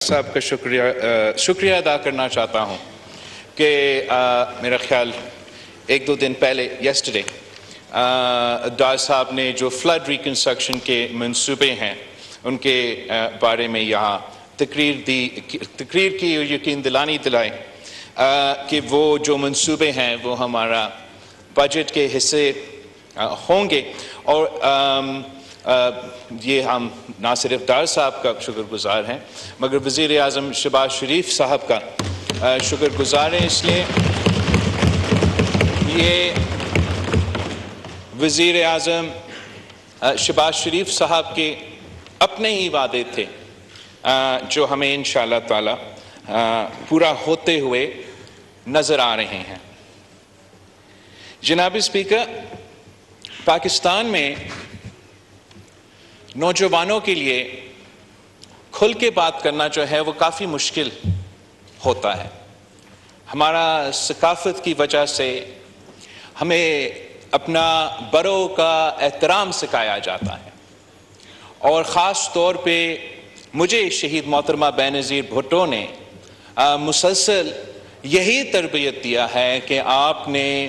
صاحب کا شکریہ ادا کرنا چاہتا ہوں کہ میرا خیال ایک دو دن پہلے یسٹرڈے ڈار صاحب نے جو فلڈ ریکنسٹرکشن کے منصوبے ہیں ان کے بارے میں یہاں تقریر کی اور یقین دلائی کہ وہ جو منصوبے ہیں وہ ہمارا بجٹ کے حصے ہوں گے، اور یہ ہم نہ صرف ڈار صاحب کا شکر گزار ہیں مگر وزیر اعظم شہباز شریف صاحب کا شکر گزار ہیں، اس لیے یہ وزیر اعظم شہباز شریف صاحب کے اپنے ہی وعدے تھے جو ہمیں انشاءاللہ تعالی پورا ہوتے ہوئے نظر آ رہے ہیں۔ جناب اسپیکر، پاکستان میں نوجوانوں کے لیے کھل کے بات کرنا جو ہے وہ کافی مشکل ہوتا ہے۔ ہمارا ثقافت کی وجہ سے ہمیں اپنا بڑوں کا احترام سکھایا جاتا ہے، اور خاص طور پہ مجھے شہید محترمہ بینظیر بھٹو نے مسلسل یہی تربیت دیا ہے کہ آپ نے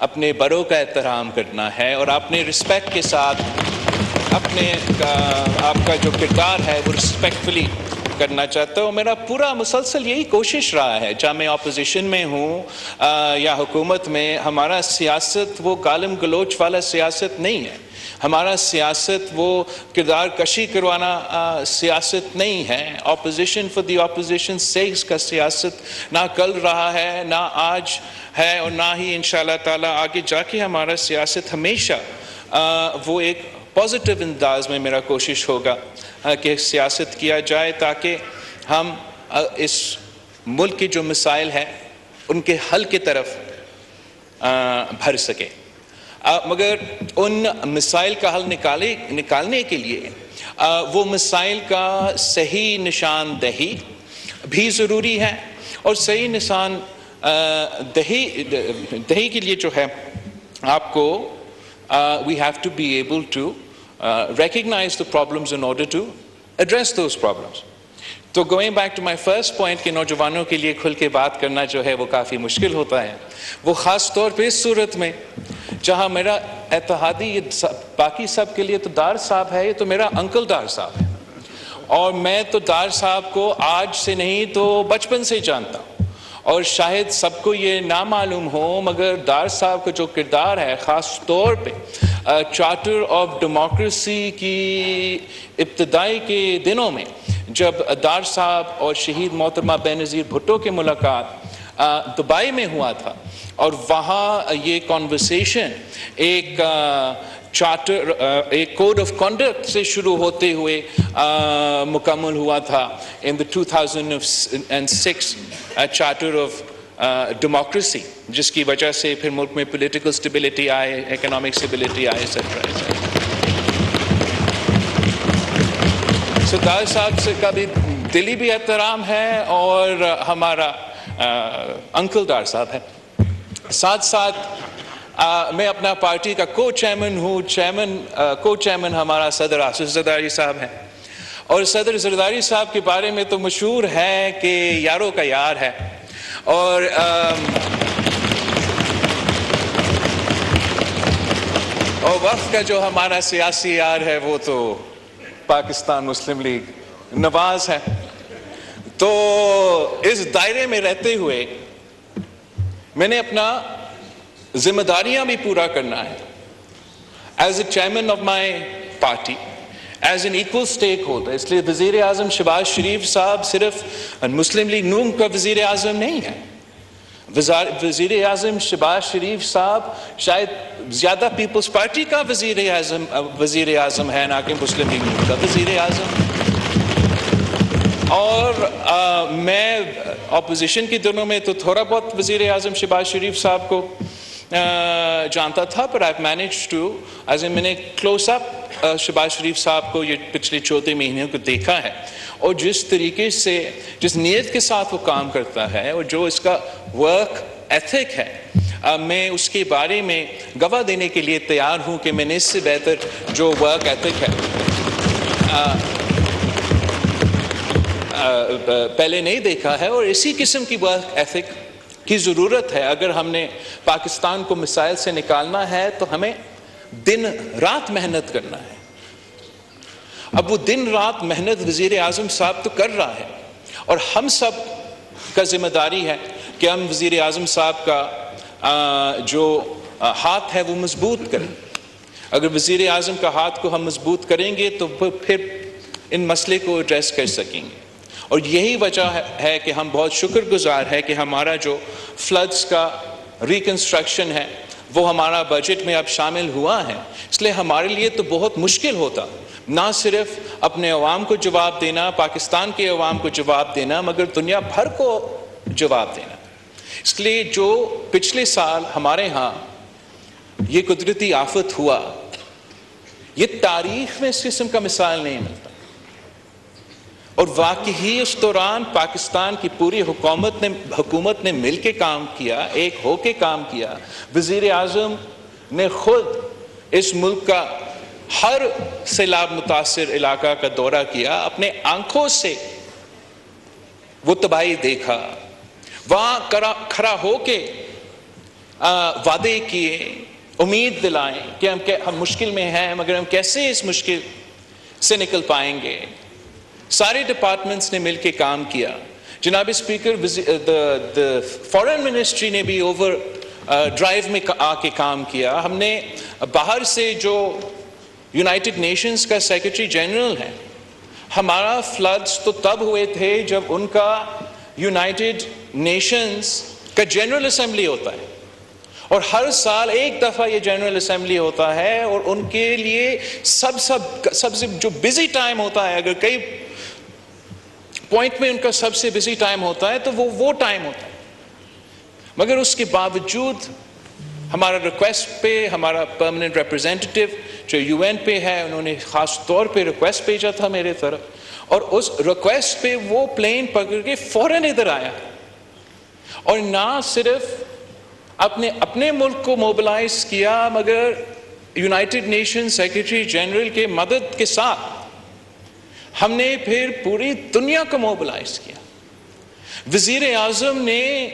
اپنے بڑوں کا احترام کرنا ہے، اور آپ نے رسپیکٹ کے ساتھ آپ کا جو کردار ہے وہ رسپیکٹفلی کرنا چاہتا ہوں۔ میرا پورا مسلسل یہی کوشش رہا ہے، چاہے میں اپوزیشن میں ہوں یا حکومت میں، ہمارا سیاست وہ گالم گلوچ والا سیاست نہیں ہے، ہمارا سیاست وہ کردار کشی کروانا سیاست نہیں ہے۔ Opposition for the opposition sakes کا سیاست نہ کل رہا ہے، نہ آج ہے، اور نہ ہی انشاءاللہ تعالی آگے جا کے ہمارا سیاست ہمیشہ وہ ایک پازیٹیو انداز میں میرا کوشش ہوگا کہ سیاست کیا جائے تاکہ ہم اس ملک کی جو مسائل ہیں ان کے حل کی طرف بھر سکیں، مگر ان مسائل کا حل نکالنے کے لیے وہ مسائل کا صحیح نشاندہی بھی ضروری ہے، اور صحیح نشان دہی کے لیے جو ہے آپ کو we have to be able to recognize the problems in order to address those problems. تو going back to my first point کہ نوجوانوں کے لیے کھل کے بات کرنا جو ہے وہ کافی مشکل ہوتا ہے، وہ خاص طور پہ اس صورت میں جہاں میرا اتحادی یہ باقی سب کے لیے تو ڈار صاحب ہے، یہ تو میرا انکل ڈار صاحب ہے، اور میں تو ڈار صاحب کو آج سے نہیں تو بچپن سے جانتا ہوں، اور شاید سب کو یہ نہ معلوم ہو مگر ڈار صاحب کا جو کردار ہے خاص طور پہ چارٹر آف ڈیموکریسی کی ابتدائی کے دنوں میں جب ڈار صاحب اور شہید محترمہ بینظیر بھٹو کی ملاقات دبئی میں ہوا تھا، اور وہاں یہ کنورسیشن ایک چارٹر ایک کوڈ آف کنڈکٹ سے شروع ہوتے ہوئے مکمل ہوا تھا in the 2006 charter of democracy, جس کی وجہ سے پھر ملک میں پولیٹیکل سٹیبلٹی آئے، اکنامک سٹیبلٹی آئے، ڈار صاحب سے کا بھی دلی بھی احترام ہے، اور ہمارا انکل ڈار صاحب ہے۔ ساتھ ساتھ میں اپنا پارٹی کا کو چیئرمین ہمارا صدر آصف زرداری صاحب ہیں، اور صدر زرداری صاحب کے بارے میں تو مشہور ہے کہ یاروں کا یار ہے، اور وقت کا جو ہمارا سیاسی یار ہے وہ تو پاکستان مسلم لیگ نواز ہے۔ تو اس دائرے میں رہتے ہوئے میں نے اپنا ذمہ داریاں بھی پورا کرنا ہے as a chairman of my party, as an equal stakeholder. اس لیے وزیر اعظم شہباز شریف صاحب صرف مسلم لیگ نون کا وزیر اعظم نہیں ہے، وزیر اعظم شہباز شریف صاحب شاید زیادہ پیپلز پارٹی کا وزیر اعظم ہے، نہ کہ مسلم لیگ نون کا وزیر اعظم۔ اور میں اپوزیشن کے دنوں میں تو تھوڑا بہت وزیر اعظم شہباز شریف صاحب کو جانتا تھا، پر I've managed to میں نے کلوز اپ شہباز شریف صاحب کو یہ پچھلے 14 مہینوں کو دیکھا ہے، اور جس طریقے سے جس نیت کے ساتھ وہ کام کرتا ہے، اور جو اس کا ورک ایتھک ہے، میں اس کے بارے میں گواہ دینے کے لیے تیار ہوں کہ میں نے اس سے بہتر جو ورک ایتھک ہے پہلے نہیں دیکھا ہے، اور اسی قسم کی ورک ایتھک کی ضرورت ہے۔ اگر ہم نے پاکستان کو مسائل سے نکالنا ہے تو ہمیں دن رات محنت کرنا ہے۔ اب وہ دن رات محنت وزیر اعظم صاحب تو کر رہا ہے، اور ہم سب کا ذمہ داری ہے کہ ہم وزیر اعظم صاحب کا جو ہاتھ ہے وہ مضبوط کریں۔ اگر وزیر اعظم کا ہاتھ کو ہم مضبوط کریں گے تو پھر ان مسئلے کو ایڈریس کر سکیں گے۔ اور یہی وجہ ہے کہ ہم بہت شکر گزار ہے کہ ہمارا جو فلڈز کا ریکنسٹرکشن ہے وہ ہمارا بجٹ میں اب شامل ہوا ہے۔ اس لیے ہمارے لیے تو بہت مشکل ہوتا نہ صرف اپنے عوام کو جواب دینا، پاکستان کے عوام کو جواب دینا، مگر دنیا بھر کو جواب دینا۔ اس لیے جو پچھلے سال ہمارے ہاں یہ قدرتی آفت ہوا، یہ تاریخ میں اس قسم کا مثال نہیں ملتا، اور واقعی اس دوران پاکستان کی پوری حکومت نے مل کے کام کیا، ایک ہو کے کام کیا۔ وزیر اعظم نے خود اس ملک کا ہر سیلاب متاثر علاقہ کا دورہ کیا، اپنے آنکھوں سے وہ تباہی دیکھا، وہاں کھڑا ہو کے وعدے کیے، امید دلائیں کہ ہم مشکل میں ہیں، مگر ہم کیسے اس مشکل سے نکل پائیں گے۔ سارے ڈپارٹمنٹس نے مل کے کام کیا۔ جناب اسپیکر، فارن منسٹری نے بھی اوور ڈرائیو میں آ کے کام کیا۔ ہم نے باہر سے جو یونائٹڈ نیشنز کا سیکرٹری جنرل ہے، ہمارا فلڈز تو تب ہوئے تھے جب ان کا یونائٹڈ نیشنز کا جنرل اسمبلی ہوتا ہے، اور ہر سال ایک دفعہ یہ جنرل اسمبلی ہوتا ہے، اور ان کے لیے سب سے جو بزی ٹائم ہوتا ہے، اگر کئی پوائنٹ میں ان کا سب سے بزی ٹائم ہوتا ہے تو وہ ٹائم ہوتا ہے۔ مگر اس کے باوجود ہمارا ریکویسٹ پہ، ہمارا پرماننٹ ریپرزینٹیٹو جو یو این پہ ہے، انہوں نے خاص طور پہ ریکویسٹ بھیجا تھا میرے طرف، اور اس ریکویسٹ پہ وہ پلین پکڑ کے فوراً ادھر آیا، اور نہ صرف اپنے ملک کو موبلائز کیا، مگر یونائٹڈ نیشن سیکرٹری جنرل کے مدد کے ساتھ ہم نے پھر پوری دنیا کو موبلائز کیا۔ وزیر اعظم نے،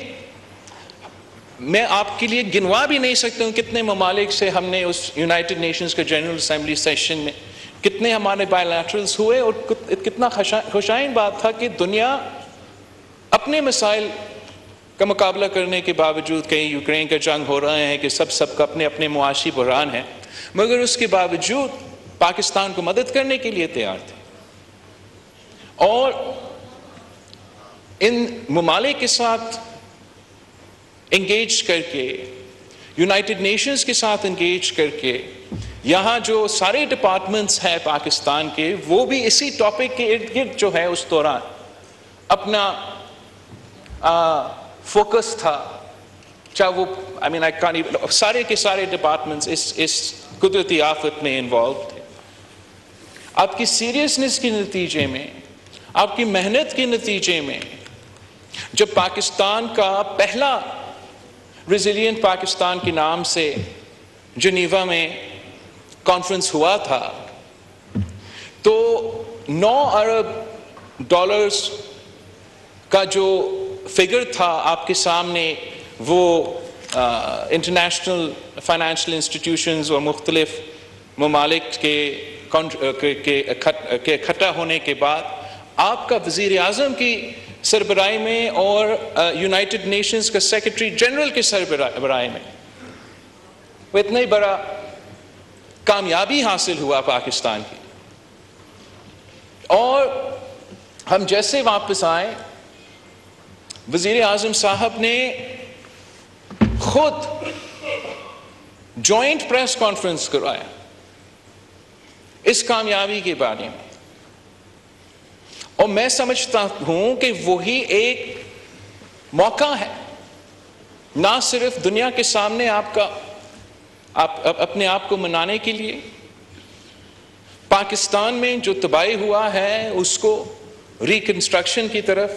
میں آپ کے لیے گنوا بھی نہیں سکتا ہوں کتنے ممالک سے ہم نے اس یونائٹڈ نیشنز کے جنرل اسمبلی سیشن میں کتنے ہمارے بائی لیٹرلز ہوئے، اور کتنا خوشائن بات تھا کہ دنیا اپنے مسائل کا مقابلہ کرنے کے باوجود، کہیں یوکرین کا جنگ ہو رہے ہیں کہ سب کا اپنے اپنے معاشی بحران ہیں، مگر اس کے باوجود پاکستان کو مدد کرنے کے لیے تیار تھے۔ اور ان ممالک کے ساتھ انگیج کر کے، یونائٹڈ نیشنز کے ساتھ انگیج کر کے، یہاں جو سارے ڈپارٹمنٹس ہیں پاکستان کے، وہ بھی اسی ٹاپک کے ارد گرد جو ہے اس دوران اپنا فوکس تھا، چاہے وہ سارے کے سارے ڈپارٹمنٹس اس قدرتی آفت میں انوالو تھے۔ آپ کی سیریسنس کے نتیجے میں، آپ کی محنت کے نتیجے میں، جب پاکستان کا پہلا ریزیلینٹ پاکستان کے نام سے جنیوا میں کانفرنس ہوا تھا، تو 9 ارب ڈالرز کا جو فگر تھا آپ کے سامنے، وہ انٹرنیشنل فائنینشیل انسٹیٹیوشنز اور مختلف ممالک کے اکٹھا ہونے کے بعد آپ کا وزیر اعظم کی سربراہی میں اور یونائٹڈ نیشنز کا سیکرٹری جنرل کے سربراہی میں وہ اتنا ہی بڑا کامیابی حاصل ہوا پاکستان کی۔ اور ہم جیسے واپس آئے، وزیر اعظم صاحب نے خود جوائنٹ پریس کانفرنس کرایا اس کامیابی کے بارے میں، اور میں سمجھتا ہوں کہ وہی ایک موقع ہے نہ صرف دنیا کے سامنے اپنے آپ کو منانے کے لیے، پاکستان میں جو تباہی ہوا ہے اس کو ریکنسٹرکشن کی طرف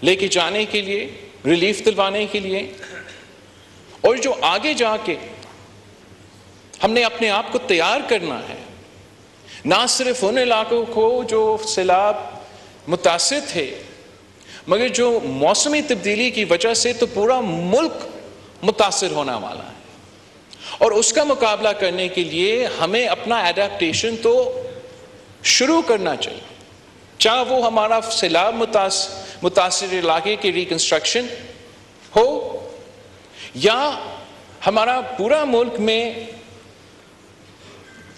لے کے جانے کے لیے، ریلیف دلوانے کے لیے، اور جو آگے جا کے ہم نے اپنے آپ کو تیار کرنا ہے، نہ صرف ان علاقوں کو جو سیلاب متاثر تھے، مگر جو موسمی تبدیلی کی وجہ سے تو پورا ملک متاثر ہونے والا ہے، اور اس کا مقابلہ کرنے کے لیے ہمیں اپنا ایڈیپٹیشن تو شروع کرنا چاہیے، چاہے وہ ہمارا سیلاب متاثر علاقے کی ریکنسٹرکشن ہو، یا ہمارا پورا ملک میں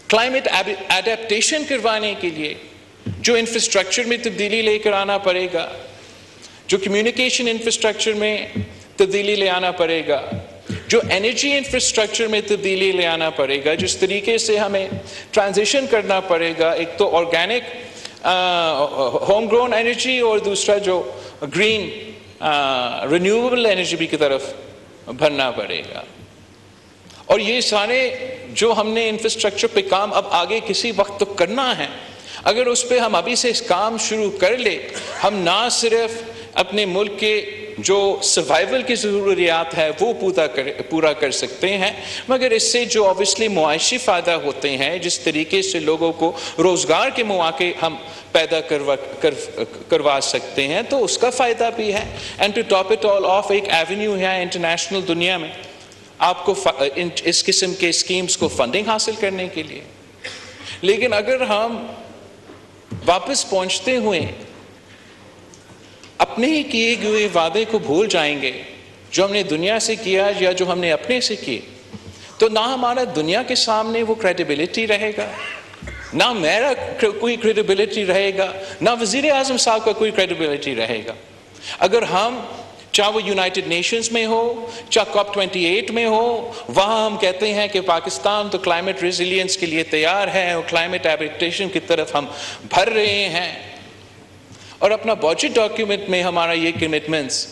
کلائمیٹ ایڈیپٹیشن کروانے کے لیے جو انفراسٹرکچر میں تبدیلی لے کر آنا پڑے گا، جو کمیونیکیشن انفراسٹرکچر میں تبدیلی لے آنا پڑے گا، جو انرجی انفراسٹرکچر میں تبدیلی لے آنا پڑے گا، جس طریقے سے ہمیں ٹرانزیشن کرنا پڑے گا، ایک تو آرگینک ہوم گرون انرجی اور دوسرا جو گرین رینیویبل انرجی کی طرف بھرنا پڑے گا. اور یہ سارے جو ہم نے انفراسٹرکچر پہ کام اب آگے کسی وقت تو کرنا ہے، اگر اس پہ ہم ابھی سے کام شروع کر لیں، ہم نہ صرف اپنے ملک کے جو سروائیول کی ضروریات ہے وہ پورا کر سکتے ہیں، مگر اس سے جو اوبیسلی معاشی فائدہ ہوتے ہیں، جس طریقے سے لوگوں کو روزگار کے مواقع ہم پیدا کروا سکتے ہیں، تو اس کا فائدہ بھی ہے. And to top it all off, ایک ایونیو ہے انٹرنیشنل دنیا میں آپ کو اس قسم کے اسکیمز کو فنڈنگ حاصل کرنے کے لیے. لیکن اگر ہم واپس پہنچتے ہوئے اپنے ہی کیے ہوئے وعدے کو بھول جائیں گے، جو ہم نے دنیا سے کیا یا جو ہم نے اپنے سے کیے، تو نہ ہمارا دنیا کے سامنے وہ کریڈیبلٹی رہے گا، نہ میرا کوئی کریڈیبلٹی رہے گا، نہ وزیر اعظم صاحب کا کوئی کریڈیبلٹی رہے گا. اگر ہم چاہے وہ یونائٹڈ نیشنز میں ہو، چاہے COP 28 میں ہو، وہاں ہم کہتے ہیں کہ پاکستان تو کلائمیٹ ریزیلینس کے لیے تیار ہے اور کلائمیٹ ایڈیپٹیشن کی طرف ہم بڑھ رہے ہیں، اور اپنا بجٹ ڈاکیومنٹ میں ہمارا یہ کمٹمنٹس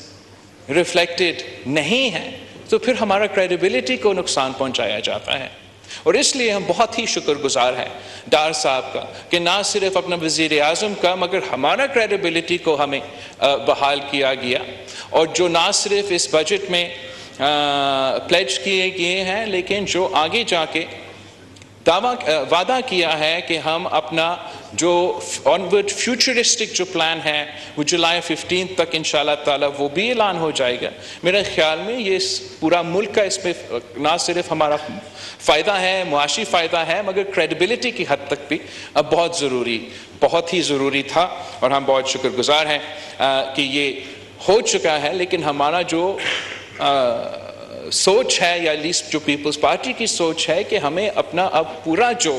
ریفلیکٹڈ نہیں ہے، تو پھر ہمارا کریڈیبلٹی کو نقصان پہنچایا جاتا ہے. اور اس لیے ہم بہت ہی شکر گزار ہیں ڈار صاحب کا کہ نہ صرف اپنا وزیر اعظم کا، مگر ہمارا کریڈیبلٹی کو ہمیں بحال کیا گیا، اور جو نہ صرف اس بجٹ میں پلیج کیے گئے ہیں، لیکن جو آگے جا کے وعدہ کیا ہے کہ ہم اپنا جو آنورڈ فیوچرسٹک جو پلان ہے وہ جولائی 15 تک انشاءاللہ تعالی وہ بھی اعلان ہو جائے گا. میرے خیال میں یہ پورا ملک کا اس میں نہ صرف ہمارا فائدہ ہے، معاشی فائدہ ہے، مگر کریڈیبلٹی کی حد تک بھی اب بہت ہی ضروری تھا، اور ہم بہت شکر گزار ہیں کہ یہ ہو چکا ہے. لیکن ہمارا جو سوچ ہے، یا لیسٹ جو پیپلز پارٹی کی سوچ ہے، کہ ہمیں اپنا اب پورا جو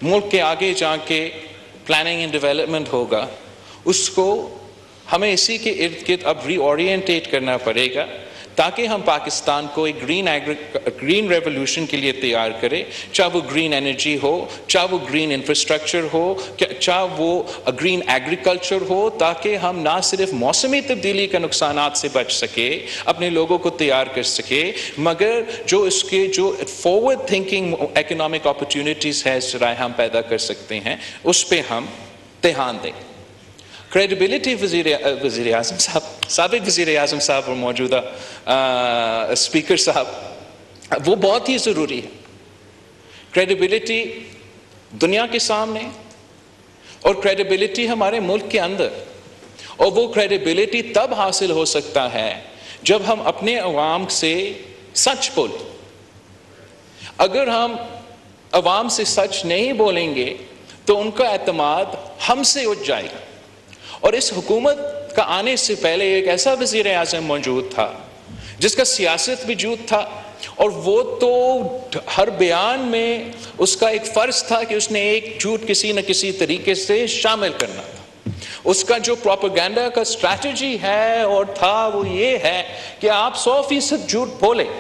ملک کے آگے جا کے پلاننگ اینڈ ڈیولپمنٹ ہوگا، اس کو ہمیں اسی کے ارد گرد اب ری اورینٹیٹ کرنا پڑے گا، تاکہ ہم پاکستان کو ایک گرین ریولوشن کے لیے تیار کریں، چاہے وہ گرین انرجی ہو، چاہے وہ گرین انفراسٹرکچر ہو، چاہے وہ گرین ایگریکلچر ہو، تاکہ ہم نہ صرف موسمی تبدیلی کے نقصانات سے بچ سکے، اپنے لوگوں کو تیار کر سکے، مگر جو اس کے جو فارورڈ تھنکنگ اکنامک اپرچونٹیز ہے ذرائع ہم پیدا کر سکتے ہیں، اس پہ ہم دھیان دیں. کریڈیبلٹی وزیر اعظم صاحب، سابق وزیر اعظم صاحب اور موجودہ اسپیکر صاحب، وہ بہت ہی ضروری ہے. کریڈیبلٹی دنیا کے سامنے اور کریڈیبلٹی ہمارے ملک کے اندر، اور وہ کریڈیبلٹی تب حاصل ہو سکتا ہے جب ہم اپنے عوام سے سچ بولیں. اگر ہم عوام سے سچ نہیں بولیں گے تو ان کا اعتماد ہم سے اٹھ جائے گا. اور اس حکومت کا آنے سے پہلے ایک ایسا وزیر اعظم موجود تھا جس کا سیاست وجود تھا، اور وہ تو ہر بیان میں اس کا ایک فرض تھا کہ اس نے ایک جھوٹ کسی نہ کسی طریقے سے شامل کرنا تھا. اس کا جو پروپیگنڈا کا اسٹریٹجی ہے اور تھا وہ یہ ہے کہ آپ 100% جھوٹ بولیں،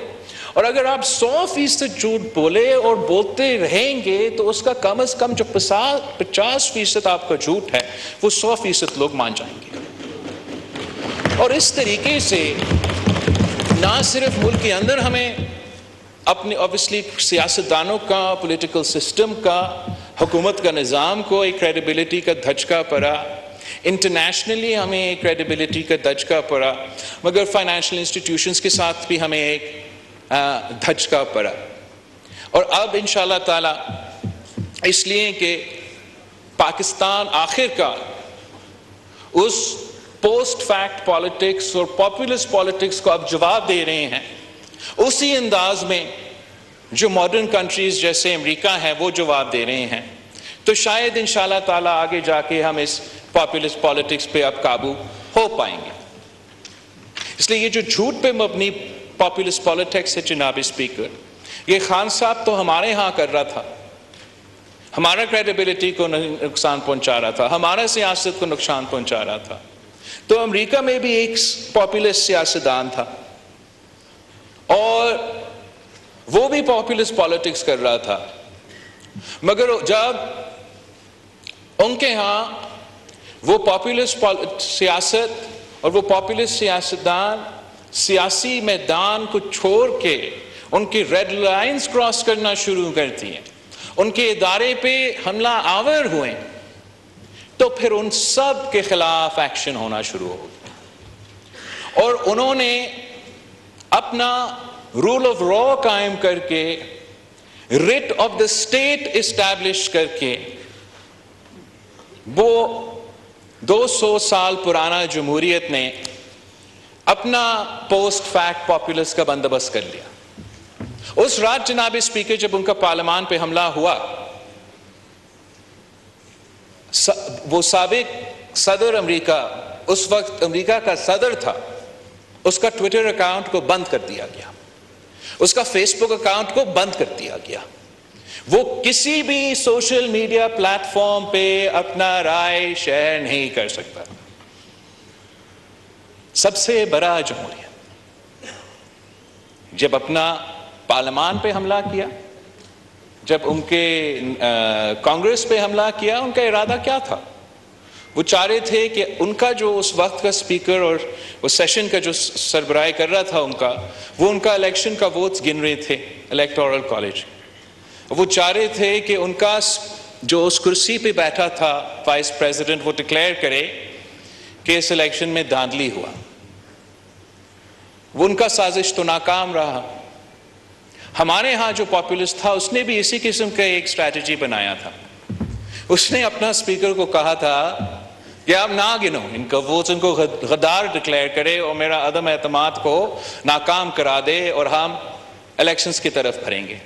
اور اگر آپ 100% جھوٹ بولے اور بولتے رہیں گے تو اس کا کم از کم جو 50% آپ کا جھوٹ ہے وہ 100% لوگ مان جائیں گے. اور اس طریقے سے نہ صرف ملک کے اندر ہمیں اپنے اوبیسلی سیاستدانوں کا، پولیٹیکل سسٹم کا، حکومت کا نظام کو ایک کریڈیبلٹی کا دھچکا پڑا، انٹرنیشنلی ہمیں ایک کریڈیبلٹی کا دھچکا پڑا، مگر فائنینشیل انسٹیٹیوشنز کے ساتھ بھی ہمیں ایک دھچکا پڑا. اور اب انشاءاللہ تعالی اس لیے کہ پاکستان آخر کا اس پوسٹ فیکٹ پالیٹکس اور پاپولسٹ پالیٹکس کو اب جواب دے رہے ہیں اسی انداز میں جو ماڈرن کنٹریز جیسے امریکہ ہیں وہ جواب دے رہے ہیں، تو شاید انشاءاللہ تعالیٰ آگے جا کے ہم اس پاپولسٹ پالیٹکس پہ اب قابو ہو پائیں گے۔ اس لیے یہ جو جھوٹ پہ مبنی پاپولسٹ پالیٹکس ہے جناب اسپیکر، یہ خان صاحب تو ہمارے ہاں کر رہا تھا، ہمارا کریڈیبلٹی کو نقصان پہنچا رہا تھا، ہمارا سیاست کو نقصان پہنچا رہا تھا۔ تو امریکہ میں بھی ایک پاپولسٹ سیاستدان تھا اور وہ بھی پاپولسٹ پالیٹکس کر رہا تھا، مگر جب ان کے ہاں وہ پاپولسٹ سیاست اور وہ پاپولسٹ سیاستدان سیاسی میدان کو چھوڑ کے ان کی ریڈ لائنز کراس کرنا شروع کرتی ہیں، ان کے ادارے پہ حملہ آور ہوئے، تو پھر ان سب کے خلاف ایکشن ہونا شروع ہو گیا اور انہوں نے اپنا رول آف لا قائم کر کے، rate of the state establish کر کے، وہ 200 سال پرانا جمہوریت نے اپنا پوسٹ فیکٹ پاپولس کا بندوبست کر لیا۔ اس رات جناب اسپیکر جب ان کا پارلیمان پہ حملہ ہوا، وہ سابق صدر امریکہ، اس وقت امریکہ کا صدر تھا، اس کا ٹویٹر اکاؤنٹ کو بند کر دیا گیا، اس کا فیس بک اکاؤنٹ کو بند کر دیا گیا، وہ کسی بھی سوشل میڈیا پلیٹ فارم پہ اپنا رائے شیئر نہیں کر سکتا۔ سب سے بڑا جمہوریہ جب اپنا پارلیمان پہ حملہ کیا، جب ان کے کانگریس پہ حملہ کیا، ان کا ارادہ کیا تھا؟ وہ چاہ رہے تھے کہ ان کا جو اس وقت کا اسپیکر اور وہ سیشن کا جو سربراہ کر رہا تھا وہ ان کا الیکشن کا ووٹس گن رہے تھے الیکٹورل کالج، وہ چاہ رہے تھے کہ ان کا جو اس کرسی پہ بیٹھا تھا وائس پریزیڈنٹ، وہ ڈکلیئر کرے کہ اس الیکشن میں دھاندلی ہوا۔ وہ ان کا سازش تو ناکام رہا۔ ہمارے ہاں جو پاپولسٹ تھا اس نے بھی اسی قسم کا ایک اسٹریٹجی بنایا تھا، اس نے اپنا اسپیکر کو کہا تھا کہ آپ نہ گنو ان کا ووٹس، ان کو غدار ڈکلیئر کرے اور میرا عدم اعتماد کو ناکام کرا دے اور ہم الیکشنز کی طرف بھریں گے۔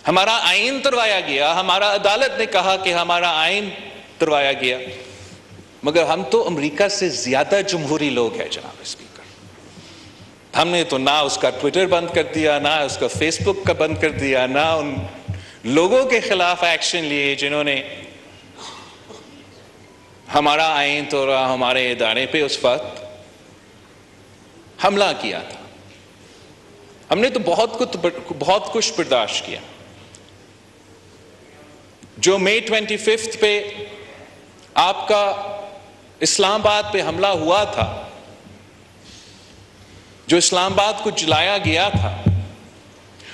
ہمارا آئین تروایا گیا، ہمارا عدالت نے کہا کہ ہمارا آئین تروایا گیا، مگر ہم تو امریکہ سے زیادہ جمہوری لوگ ہیں جناب اسپیکر۔ ہم نے تو نہ اس کا ٹویٹر بند کر دیا، نہ اس کا فیس بک کا بند کر دیا، نہ ان لوگوں کے خلاف ایکشن لیے جنہوں نے ہمارا آئین توڑا، ہمارے ادارے پہ اس وقت حملہ کیا تھا۔ ہم نے تو بہت کچھ برداشت کیا۔ جو مئی 25 پہ آپ کا اسلام آباد پہ حملہ ہوا تھا، جو اسلام آباد کو جلایا گیا تھا،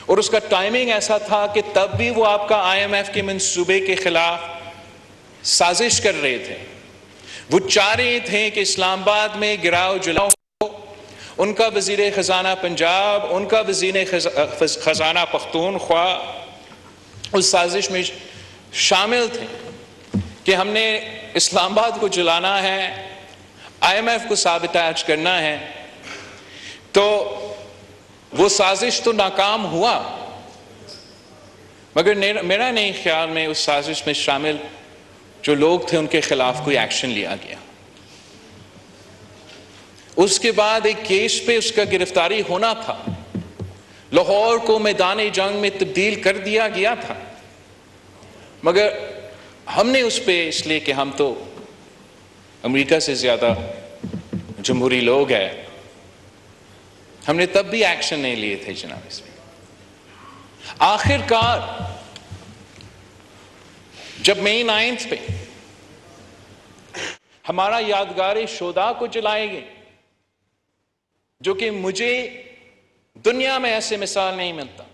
اور اس کا ٹائمنگ ایسا تھا کہ تب بھی وہ آپ کا IMF کے منصوبے کے خلاف سازش کر رہے تھے۔ وہ چاہ رہے تھے کہ اسلام آباد میں گراؤ جلاؤ ہو، ان کا وزیر خزانہ پنجاب، ان کا وزیر خزانہ پختونخوا اس سازش میں شامل تھے کہ ہم نے اسلام آباد کو جلانا ہے، IMF کو سابوتاژ کرنا ہے۔ تو وہ سازش تو ناکام ہوا، مگر میرا نہیں خیال میں اس سازش میں شامل جو لوگ تھے ان کے خلاف کوئی ایکشن لیا گیا۔ اس کے بعد ایک کیس پہ اس کا گرفتاری ہونا تھا، لاہور کو میدان جنگ میں تبدیل کر دیا گیا تھا، مگر ہم نے اس پہ، اس لیے کہ ہم تو امریکہ سے زیادہ جمہوری لوگ ہیں، ہم نے تب بھی ایکشن نہیں لیے تھے جناب اس میں۔ آخر کار جب مئی 9 پہ ہمارا یادگار شہداء کو جلائے گئے، جو کہ مجھے دنیا میں ایسے مثال نہیں ملتا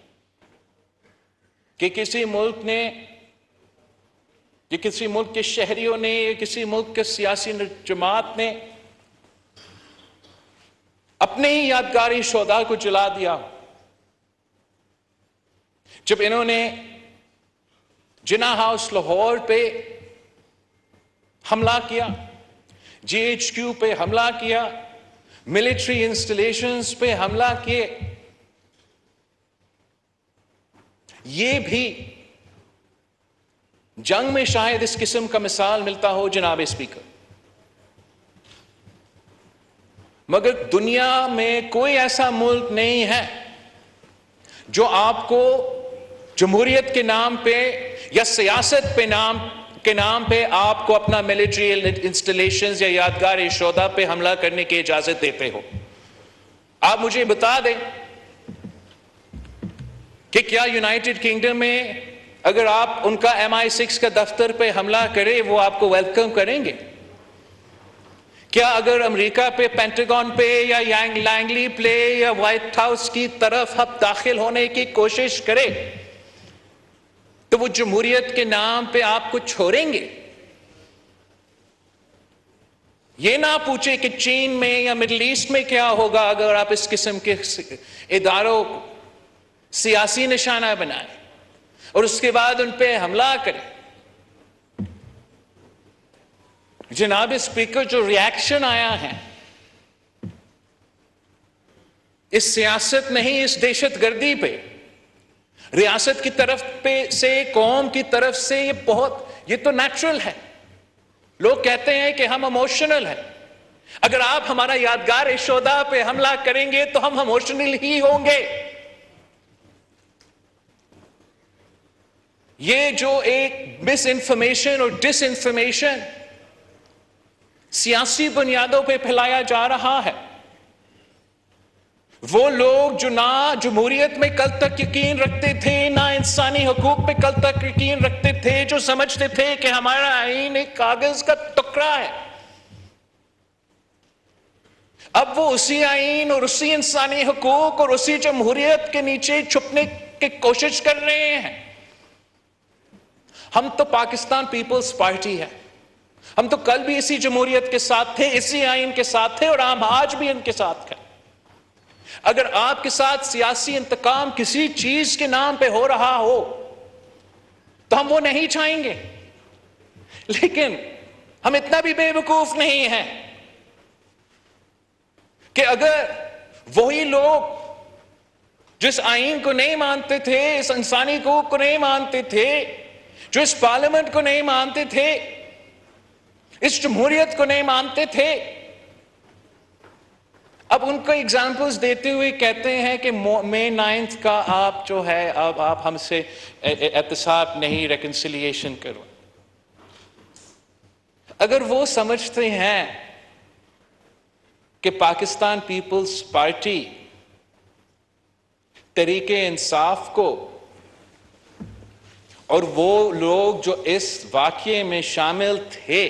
کہ کسی ملک نے، کہ کسی ملک کے شہریوں نے، یا کسی ملک کے سیاسی جماعت نے اپنے ہی یادگاری شہداء کو جلا دیا۔ جب انہوں نے جناح ہاؤس لاہور پہ حملہ کیا، GHQ پہ حملہ کیا, ملٹری انسٹالیشنز پہ حملہ کیے. یہ بھی جنگ میں شاید اس قسم کا مثال ملتا ہو جناب اسپیکر, مگر دنیا میں کوئی ایسا ملک نہیں ہے جو آپ کو جمہوریت کے نام پہ یا سیاست کے نام پہ آپ کو اپنا ملٹری انسٹالیشنز یا یادگار شہداء پہ حملہ کرنے کی اجازت دیتے ہو. آپ مجھے بتا دیں کہ کیا یونائٹڈ کنگڈم میں اگر آپ ان کا MI6 کا دفتر پہ حملہ کرے وہ آپ کو ویلکم کریں گے؟ کیا اگر امریکہ پہ پینٹاگون پہ یا لینگلی پلے یا وائٹ ہاؤس کی طرف ہم داخل ہونے کی کوشش کرے تو وہ جمہوریت کے نام پہ آپ کو چھوڑیں گے؟ یہ نہ پوچھے کہ چین میں یا مڈل ایسٹ میں کیا ہوگا اگر آپ اس قسم کے اداروں کو سیاسی نشانہ بنائیں اور اس کے بعد ان پہ حملہ کریں. جناب اسپیکر, جو ریاکشن آیا ہے اس سیاست نہیں, اس دہشت گردی پہ ریاست کی طرف پہ سے, قوم کی طرف سے, یہ تو نیچرل ہے. لوگ کہتے ہیں کہ ہم ایموشنل ہیں. اگر آپ ہمارا یادگار شہداء پہ حملہ کریں گے تو ہم ایموشنل ہی ہوں گے. یہ جو ایک مس انفارمیشن اور ڈس انفارمیشن سیاسی بنیادوں پہ پھیلایا جا رہا ہے, وہ لوگ جو نہ جمہوریت میں کل تک یقین رکھتے تھے, نہ انسانی حقوق پہ کل تک یقین رکھتے تھے, جو سمجھتے تھے کہ ہمارا آئین ایک کاغذ کا ٹکڑا ہے, اب وہ اسی آئین اور اسی انسانی حقوق اور اسی جمہوریت کے نیچے چھپنے کی کوشش کر رہے ہیں. ہم تو پاکستان پیپلز پارٹی ہے, ہم تو کل بھی اسی جمہوریت کے ساتھ تھے, اسی آئین کے ساتھ تھے, اور ہم آج بھی ان کے ساتھ ہیں. اگر آپ کے ساتھ سیاسی انتقام کسی چیز کے نام پہ ہو رہا ہو تو ہم وہ نہیں چاہیں گے, لیکن ہم اتنا بھی بے وقوف نہیں ہیں کہ اگر وہی لوگ جو اس آئین کو نہیں مانتے تھے, اس انسانی حقوق کو نہیں مانتے تھے, جو اس پارلیمنٹ کو نہیں مانتے تھے, اس جمہوریت کو نہیں مانتے تھے, اب ان کو ایگزامپلز دیتے ہوئے کہتے ہیں کہ May 9 کا آپ جو ہے اب آپ ہم سے احتساب نہیں, ریکنسیلیشن کرو. اگر وہ سمجھتے ہیں کہ پاکستان پیپلز پارٹی تحریک انصاف کو اور وہ لوگ جو اس واقعے میں شامل تھے,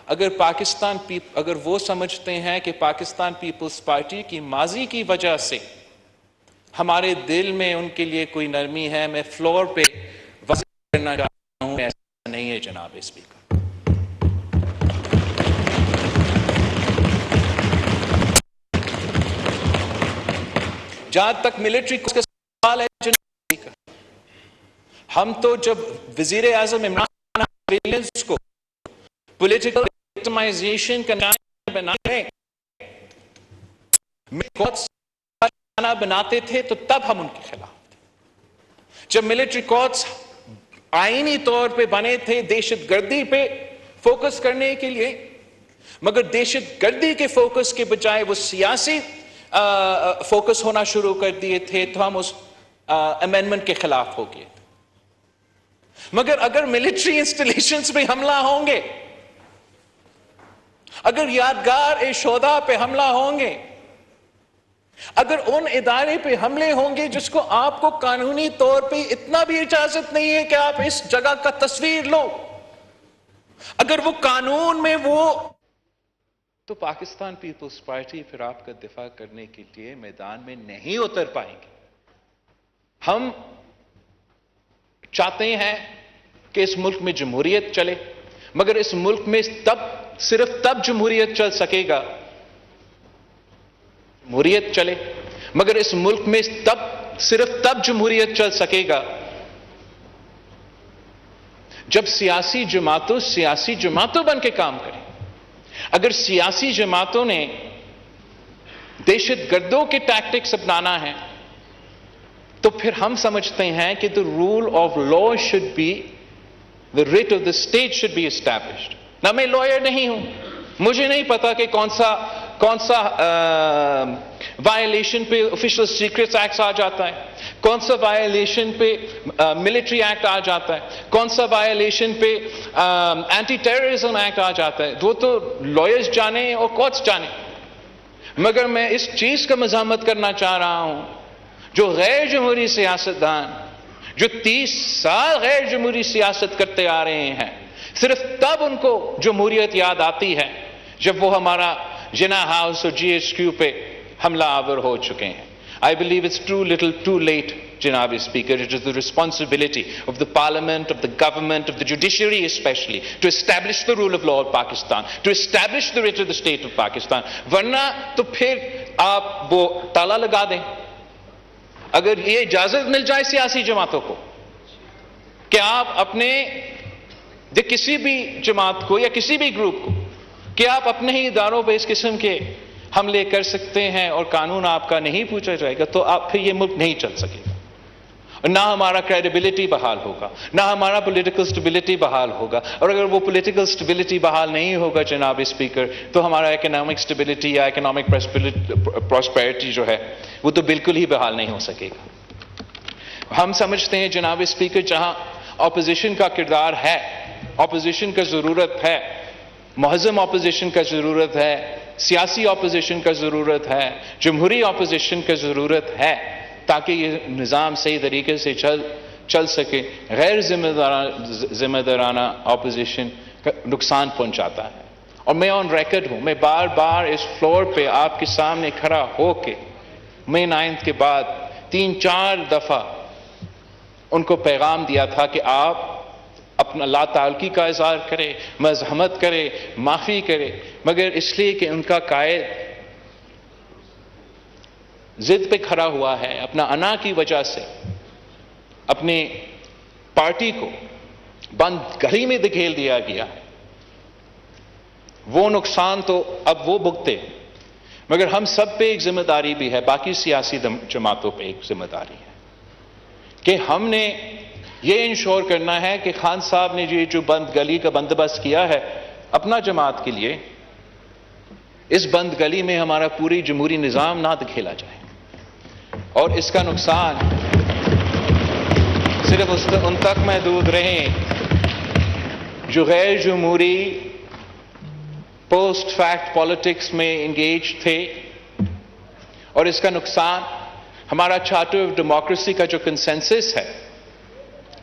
اگر وہ سمجھتے ہیں کہ پاکستان پیپلز پارٹی کی ماضی کی وجہ سے ہمارے دل میں ان کے لیے کوئی نرمی ہے, میں فلور پہ واضح کرنا چاہتا ہوں ایسا نہیں ہے جناب اسپیکر. جہاں تک ملٹری کا سوال ہے جناب اسپیکر, ہم تو جب وزیر اعظم عمران خان کو پولیٹیکل وکٹمائزیشن کا نشانہ بنائے بناتے تھے تو تب ہم ان کے خلاف تھے. جب ملٹری کورٹس آئینی طور پہ بنے تھے دہشت گردی پہ فوکس کرنے کے لیے, مگر دہشت گردی کے فوکس کے بجائے وہ سیاسی فوکس ہونا شروع کر دیے تھے, تو ہم اس امینڈمنٹ کے خلاف ہو گئے. مگر اگر ملٹری انسٹالیشنز پہ حملہ ہوں گے, اگر یادگار شہداء پہ حملہ ہوں گے, اگر ان ادارے پہ حملے ہوں گے جس کو آپ کو قانونی طور پہ اتنا بھی اجازت نہیں ہے کہ آپ اس جگہ کا تصویر لو, اگر وہ قانون میں وہ, تو پاکستان پیپلز پارٹی پھر آپ کا دفاع کرنے کے لیے میدان میں نہیں اتر پائیں گے. ہم چاہتے ہیں کہ اس ملک میں جمہوریت چلے, مگر اس ملک میں صرف تب جمہوریت چل سکے گا, جمہوریت چلے مگر اس ملک میں صرف تب جمہوریت چل سکے گا جب سیاسی جماعتوں بن کے کام کریں, اگر سیاسی جماعتوں نے دہشت گردوں کے ٹیکٹکس اپنانا ہے تو پھر ہم سمجھتے ہیں کہ the rule of law should be, the writ of the state should be established. نہ میں لائر نہیں ہوں، مجھے نہیں پتا کہ کون سا وائلیشن پہ آفیشل سیکریٹس ایکٹ آ جاتا ہے، کون سا وائلیشن پہ ملٹری ایکٹ آ جاتا ہے، کون سا وائلیشن پہ اینٹی ٹیررزم ایکٹ آ جاتا ہے، وہ تو لائرز جانے اور کورٹس جانے. مگر میں اس چیز کا مزاحمت کرنا چاہ رہا ہوں، جو غیر جمہوری سیاستدان جو 30 سال غیر جمہوری سیاست کرتے آ رہے ہیں، صرف تب ان کو جمہوریت یاد آتی ہے جب وہ ہمارا جنا ہاؤس اور جی ایچ کیو پہ حملہ آور ہو چکے ہیں. I believe it's too little too late, Janab Speaker. It is the responsibility of the Parliament, of the government, of the judiciary especially, to establish the rule of law of Pakistan, to establish the writ of the state of Pakistan. ورنہ تو پھر آپ وہ تالا لگا دیں. اگر یہ اجازت مل جائے سیاسی جماعتوں کو کہ آپ اپنے کسی بھی جماعت کو یا کسی بھی گروپ کو کہ آپ اپنے ہی اداروں پہ اس قسم کے حملے کر سکتے ہیں اور قانون آپ کا نہیں پوچھا جائے گا، تو آپ پھر یہ ملک نہیں چل سکے گا. نہ ہمارا کریڈیبلٹی بحال ہوگا، نہ ہمارا پولیٹیکل سٹیبلٹی بحال ہوگا. اور اگر وہ پولیٹیکل سٹیبلٹی بحال نہیں ہوگا جناب اسپیکر، تو ہمارا اکنامک سٹیبلٹی یا اکنامک پراسپیرٹی جو ہے وہ تو بالکل ہی بحال نہیں ہو سکے گا. ہم سمجھتے ہیں جناب اسپیکر جہاں اپوزیشن کا کردار ہے، اپوزیشن کا ضرورت ہے، مہذب اپوزیشن کا ضرورت ہے، سیاسی اپوزیشن کا ضرورت ہے، جمہوری اپوزیشن کا ضرورت ہے تاکہ یہ نظام صحیح طریقے سے چل سکے. غیر ذمہ دارانہ اپوزیشن کا نقصان پہنچاتا ہے. اور میں آن ریکارڈ ہوں، میں بار بار اس فلور پہ آپ کے سامنے کھڑا ہو کے مئی 9 کے بعد 3-4 دفعہ ان کو پیغام دیا تھا کہ آپ اپنا لا تعلقی کا اظہار کرے، مزاحمت کرے، معافی کرے. مگر اس لیے کہ ان کا قائد ضد پہ کھڑا ہوا ہے، اپنا انا کی وجہ سے اپنے پارٹی کو بند گھڑی میں دھکیل دیا گیا ہے، وہ نقصان تو اب وہ بھگتے. مگر ہم سب پہ ایک ذمہ داری بھی ہے، باقی سیاسی جماعتوں پہ ایک ذمہ داری ہے کہ ہم نے یہ انشور کرنا ہے کہ خان صاحب نے یہ جو بند گلی کا بندوبست کیا ہے اپنا جماعت کے لیے، اس بند گلی میں ہمارا پوری جمہوری نظام نہ دکھیلا جائے اور اس کا نقصان صرف ان تک محدود رہے جو غیر جمہوری پوسٹ فیکٹ پالیٹکس میں انگیج تھے. اور اس کا نقصان ہمارا چارٹر آف ڈیموکریسی کا جو کنسنسس ہے،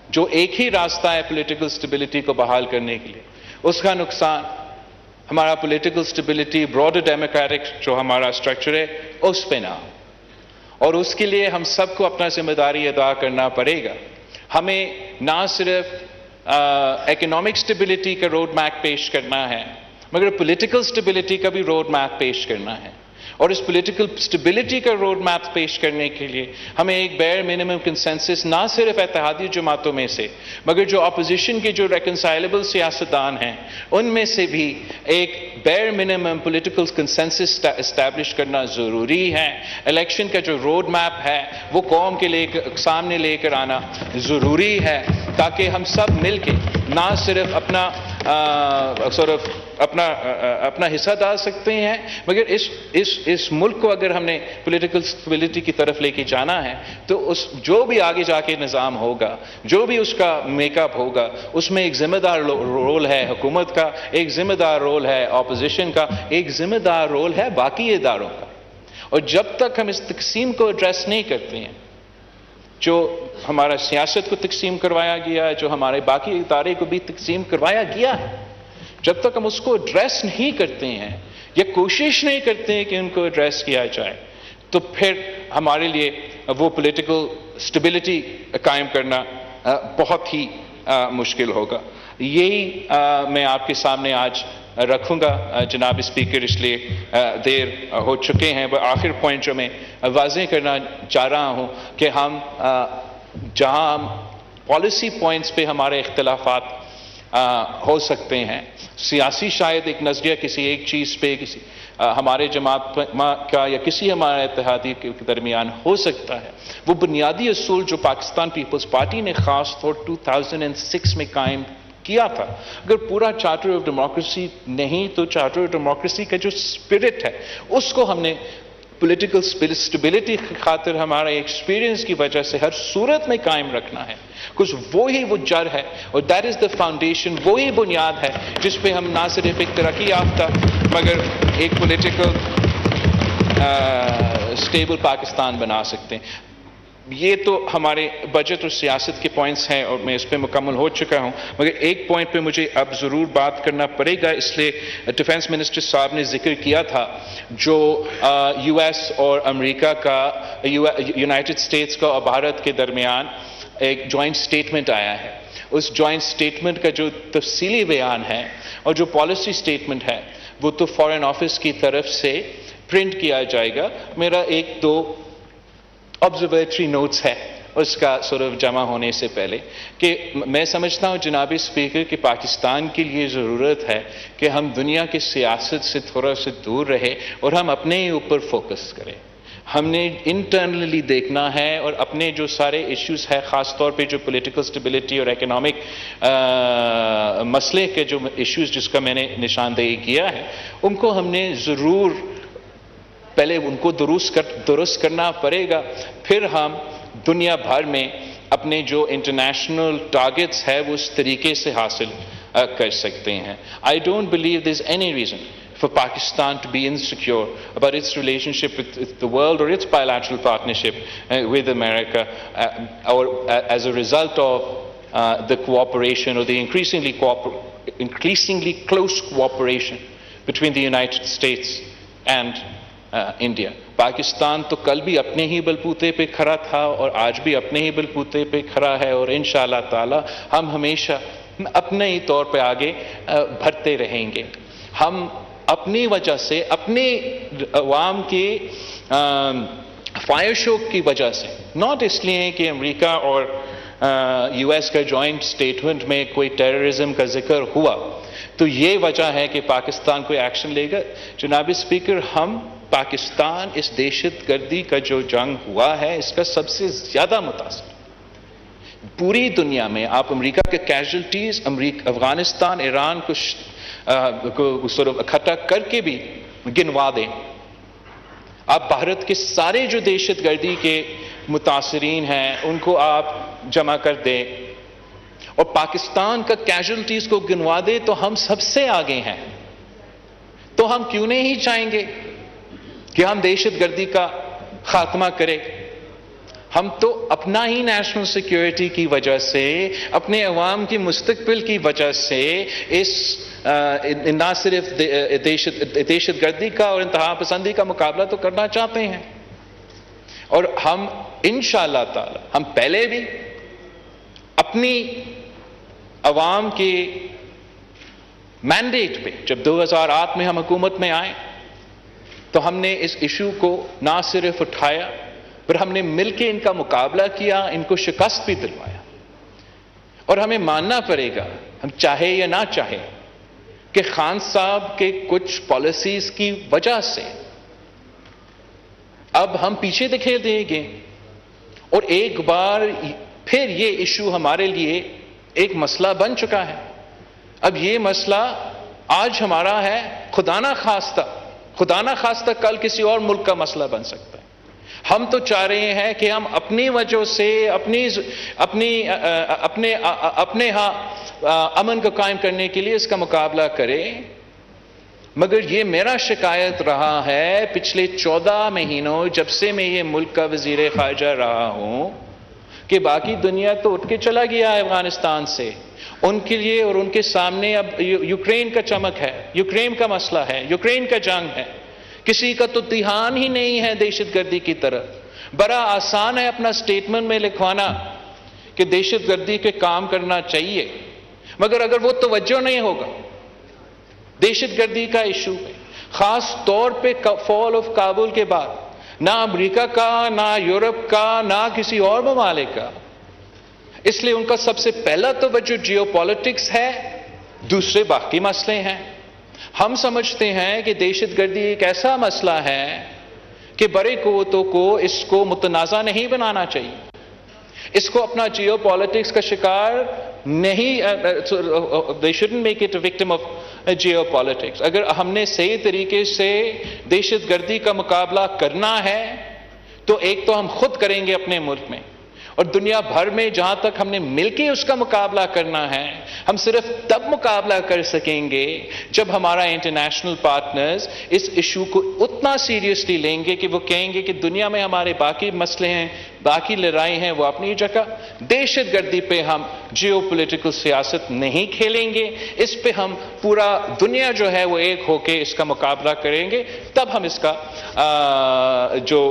جو ایک ہی راستہ ہے پولیٹیکل سٹیبلٹی کو بحال کرنے کے لیے، اس کا نقصان ہمارا پولیٹیکل سٹیبلٹی براڈر ڈیموکریٹک جو ہمارا سٹرکچر ہے اس پہ نہ. اور اس کے لیے ہم سب کو اپنا ذمہ داری ادا کرنا پڑے گا. ہمیں نہ صرف اکنامک سٹیبلٹی کا روڈ میپ پیش کرنا ہے مگر پولیٹیکل سٹیبلٹی کا بھی روڈ میپ پیش کرنا ہے. اور اس پولیٹیکل سٹیبلٹی کا روڈ میپ پیش کرنے کے لیے ہمیں ایک بیر منیمم کنسنسس نہ صرف اتحادی جماعتوں میں سے مگر جو اپوزیشن کے جو ریکنسائلبل سیاستدان ہیں ان میں سے بھی ایک بیر منیمم پولیٹیکل کنسنسس اسٹیبلش کرنا ضروری ہے. الیکشن کا جو روڈ میپ ہے وہ قوم کے سامنے لے کر آنا ضروری ہے تاکہ ہم سب مل کے نہ صرف اپنا حصہ ڈال سکتے ہیں مگر اس ملک کو اگر ہم نے پولیٹیکل سٹیبلٹی کی طرف لے کے جانا ہے تو جو بھی آگے جا کے نظام ہوگا، جو بھی اس کا میک اپ ہوگا، اس میں ایک ذمہ دار رول ہے حکومت کا، ایک ذمہ دار رول ہے اپوزیشن کا، ایک ذمہ دار رول ہے باقی اداروں کا. اور جب تک ہم اس تقسیم کو ایڈریس نہیں کرتے ہیں، جو ہمارا سیاست کو تقسیم کروایا گیا ہے، جو ہمارے باقی ادارے کو بھی تقسیم کروایا گیا ہے، جب تک ہم اس کو ایڈریس نہیں کرتے ہیں یا کوشش نہیں کرتے ہیں کہ ان کو ایڈریس کیا جائے تو پھر ہمارے لیے وہ پولیٹیکل سٹیبلٹی قائم کرنا بہت ہی مشکل ہوگا. یہی میں آپ کے سامنے آج رکھوں گا جناب اسپیکر، اس لیے دیر ہو چکے ہیں. آخر پوائنٹ جو میں واضح کرنا چاہ رہا ہوں کہ ہم جہاں ہم پالیسی پوائنٹس پہ ہمارے اختلافات ہو سکتے ہیں. سیاسی شاید ایک نظریہ کسی ایک چیز پہ کسی ہمارے جماعت کا یا کسی ہمارے اتحادی کے درمیان ہو سکتا ہے. وہ بنیادی اصول جو پاکستان پیپلز پارٹی نے خاص طور 2006 میں قائم کیا تھا، اگر پورا چارٹر آف ڈیموکریسی نہیں تو چارٹر آف ڈیموکریسی کا جو اسپرٹ ہے اس کو ہم نے پولیٹیکل اسٹیبلٹی کی خاطر ہمارا ایکسپیرینس کی وجہ سے ہر صورت میں قائم رکھنا ہے. کچھ وہی وہ جڑ ہے اور دیٹ از دا فاؤنڈیشن، وہی بنیاد ہے جس پہ ہم نہ صرف ایک ترقی یافتہ مگر ایک پولیٹیکل اسٹیبل پاکستان بنا سکتے ہیں. یہ تو ہمارے بجٹ اور سیاست کے پوائنٹس ہیں اور میں اس پہ مکمل ہو چکا ہوں، مگر ایک پوائنٹ پہ مجھے اب ضرور بات کرنا پڑے گا. اس لیے ڈیفنس منسٹر صاحب نے ذکر کیا تھا جو یو ایس اور امریکہ کا، یونائٹڈ اسٹیٹس کا اور بھارت کے درمیان ایک جوائنٹ سٹیٹمنٹ آیا ہے. اس جوائنٹ سٹیٹمنٹ کا جو تفصیلی بیان ہے اور جو پالیسی سٹیٹمنٹ ہے وہ تو فارن آفس کی طرف سے پرنٹ کیا جائے گا. میرا ایک دو آبزرویٹری نوٹس ہے اس کا جمع ہونے سے پہلے کہ میں سمجھتا ہوں جناب اسپیکر کہ پاکستان کے لیے ضرورت ہے کہ ہم دنیا کی سیاست سے تھوڑا سا دور رہے اور ہم اپنے ہی اوپر فوکس کریں. ہم نے انٹرنلی دیکھنا ہے اور اپنے جو سارے ایشوز ہیں، خاص طور پہ جو پولیٹیکل سٹیبلٹی اور اکنامک مسئلے کے جو ایشوز جس کا میں نے نشاندہی کیا ہے، ان کو ہم نے ضرور پہلے ان کو درست کرنا پڑے گا. پھر ہم دنیا بھر میں اپنے جو انٹرنیشنل ٹارگٹس ہے وہ اس طریقے سے حاصل کر سکتے ہیں. I don't believe there's any reason for Pakistan to be insecure about its relationship with the world or its bilateral partnership with America or as a result of the cooperation or the increasingly close cooperation between the United States and India. Pakistan تو کل بھی اپنے ہی بلبوتے پہ کھڑا تھا اور آج بھی اپنے ہی بلبوتے پہ کھڑا ہے اور انشاءاللہ تعالی ہم ہمیشہ اپنے ہی طور پہ آگے بڑھتے رہیں گے. ہم اپنی وجہ سے، اپنے عوام کی خواہشوں کی وجہ سے، ناٹ اس لیے کہ امریکہ اور یو ایس کا جوائنٹ سٹیٹمنٹ میں کوئی ٹیررزم کا ذکر ہوا تو یہ وجہ ہے کہ پاکستان کوئی ایکشن لے گا. جناب اسپیکر، ہم پاکستان اس دہشت گردی کا جو جنگ ہوا ہے اس کا سب سے زیادہ متاثر پوری دنیا میں. آپ امریکہ کے کیجولٹیز افغانستان، ایران کو اکٹھا کر کے بھی گنوا دیں. آپ بھارت کے سارے جو دہشت گردی کے متاثرین ہیں ان کو آپ جمع کر دیں اور پاکستان کا کیجولٹیز کو گنوا دیں تو ہم سب سے آگے ہیں. تو ہم کیوں نہیں چاہیں گے کہ ہم دہشت گردی کا خاتمہ کریں؟ ہم تو اپنا ہی نیشنل سیکیورٹی کی وجہ سے، اپنے عوام کی مستقبل کی وجہ سے اس نہ صرف دہشت گردی کا اور انتہا پسندی کا مقابلہ تو کرنا چاہتے ہیں. اور ہم انشاءاللہ تعالی ہم پہلے بھی اپنی عوام کے مینڈیٹ پہ، جب 2008 میں ہم حکومت میں آئے تو ہم نے اس ایشو کو نہ صرف اٹھایا پر ہم نے مل کے ان کا مقابلہ کیا، ان کو شکست بھی دلوایا. اور ہمیں ماننا پڑے گا، ہم چاہے یا نہ چاہے، کہ خان صاحب کے کچھ پالیسیز کی وجہ سے اب ہم پیچھے دکھیل دیں گے اور ایک بار پھر یہ ایشو ہمارے لیے ایک مسئلہ بن چکا ہے. اب یہ مسئلہ آج ہمارا ہے، خدا نہ خواستہ کل کسی اور ملک کا مسئلہ بن سکتا ہے. ہم تو چاہ رہے ہیں کہ ہم اپنی وجہ سے اپنے ہاں امن کو قائم کرنے کے لیے اس کا مقابلہ کریں. مگر یہ میرا شکایت رہا ہے پچھلے 14 مہینوں جب سے میں یہ ملک کا وزیر خارجہ رہا ہوں کہ باقی دنیا تو اٹھ کے چلا گیا ہے افغانستان سے. ان کے لیے اور ان کے سامنے اب یوکرین کا چمک ہے، یوکرین کا مسئلہ ہے، یوکرین کا جنگ ہے. کسی کا تو دھیان ہی نہیں ہے دہشت گردی کی طرف. بڑا آسان ہے اپنا سٹیٹمنٹ میں لکھوانا کہ دہشت گردی کے کام کرنا چاہیے، مگر اگر وہ توجہ نہیں ہوگا دہشت گردی کا ایشو ہے، خاص طور پہ فال آف کابل کے بعد نہ امریکہ کا، نہ یورپ کا، نہ کسی اور ممالک کا. اس لیے ان کا سب سے پہلا توجہ جیو پالیٹکس ہے دوسرے باقی مسئلے ہیں. ہم سمجھتے ہیں کہ دہشت گردی ایک ایسا مسئلہ ہے کہ بڑے قوتوں کو اس کو متنازع نہیں بنانا چاہیے، اس کو اپنا جیو پالیٹکس کا شکار نہیں، they shouldn't make it a victim of geopolitics. اگر ہم نے صحیح طریقے سے دہشت گردی کا مقابلہ کرنا ہے تو ایک تو ہم خود کریں گے اپنے ملک میں، اور دنیا بھر میں جہاں تک ہم نے مل کے اس کا مقابلہ کرنا ہے، ہم صرف تب مقابلہ کر سکیں گے جب ہمارا انٹرنیشنل پارٹنرز اس ایشو کو اتنا سیریسلی لیں گے کہ وہ کہیں گے کہ دنیا میں ہمارے باقی مسئلے ہیں، باقی لڑائی ہیں، وہ اپنی جگہ. دہشت گردی پہ ہم جیو پولیٹیکل سیاست نہیں کھیلیں گے، اس پہ ہم پورا دنیا جو ہے وہ ایک ہو کے اس کا مقابلہ کریں گے. تب ہم اس کا جو